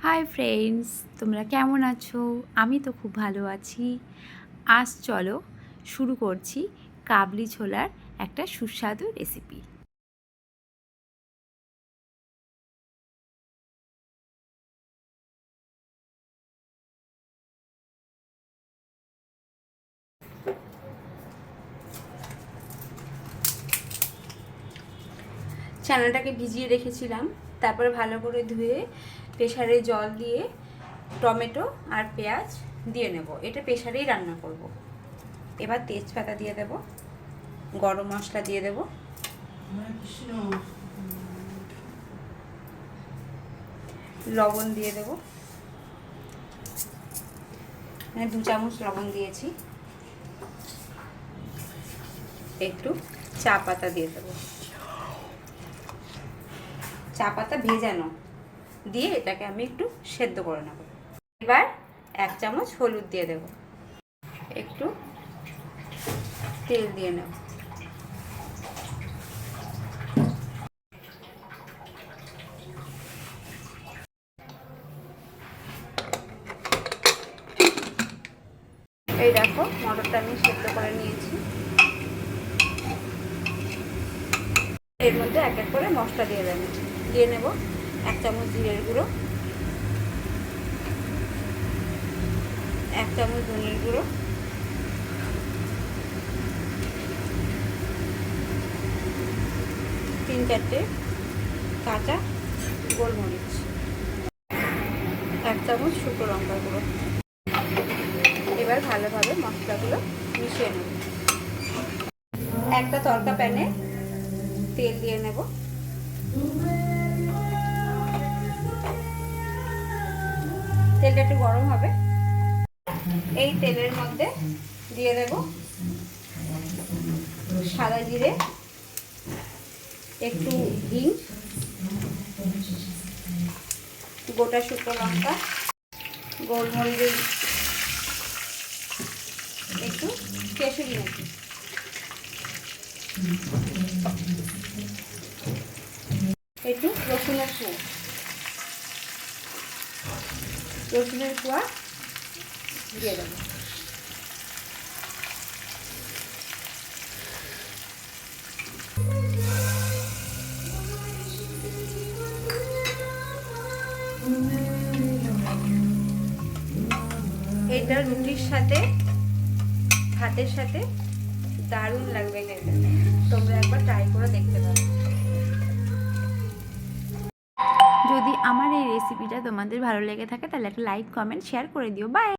Hi friends, তোমরা কেমন আছো? আমি তো খুব ভালো আছি। আজ চলো শুরু করছি কাবলি ছোলার একটা সুস্বাদু রেসিপি। চানাটাকে ভিজিয়ে রেখেছিলাম, তারপরে ভালো করে ধুয়ে প্রেসারে জল দিয়ে টমেটো আর পেঁয়াজ দিয়ে নেব। এটা প্রেসারেই রান্না করব। এবার তেজপাতা দিয়ে দেব, গরম মশলা দিয়ে দেব, লবণ দিয়ে দেব, 2 চামচ লবণ দিয়েছি, একটু চা পাতা দিয়ে দেবো, চা পাতা ভেজানো দিয়ে এটাকে আমি একটু সেদ্ধ করে নেব। এবার 1 চামচ হলুদ দিয়ে দেব, একটু তেল দিয়ে নেব, এই দেখো মটরটা আমি সেদ্ধ করে নিয়েছি। এর মধ্যে এক এক করে মশলা দিয়ে নেব। 1 চামচ জিরের গুঁড়ো, 1 চামচ ধনের গুঁড়ো, 3-4টে কাঁচা গোলমরিচ, 1 চামচ শুকনো লঙ্কার গুঁড়ো। এবার ভালোভাবে মশলাগুলো মিশিয়ে নেব। একটা তড়কা প্যানে তেল দিয়ে নেব, তেলটা একটু গরম হবে। এই তেলের মধ্যে দিয়ে দেব সাদা জিরে, একটু হিং, গোটা শুকনো লঙ্কা, গোলমরিচের একটু কেশরি মেথি, একটু রসুনের কুয়া দিয়ে দেবো। এটা রুটির সাথে, ভাতের সাথে দারুণ লাগবে খেতে। তোমরা একবার ট্রাই করে দেখতে পারো। যদি আমার এই রেসিপিটা তোমাদের ভালো লেগে থাকে তাহলে একটা লাইক, কমেন্ট, শেয়ার করে দিও। বাই।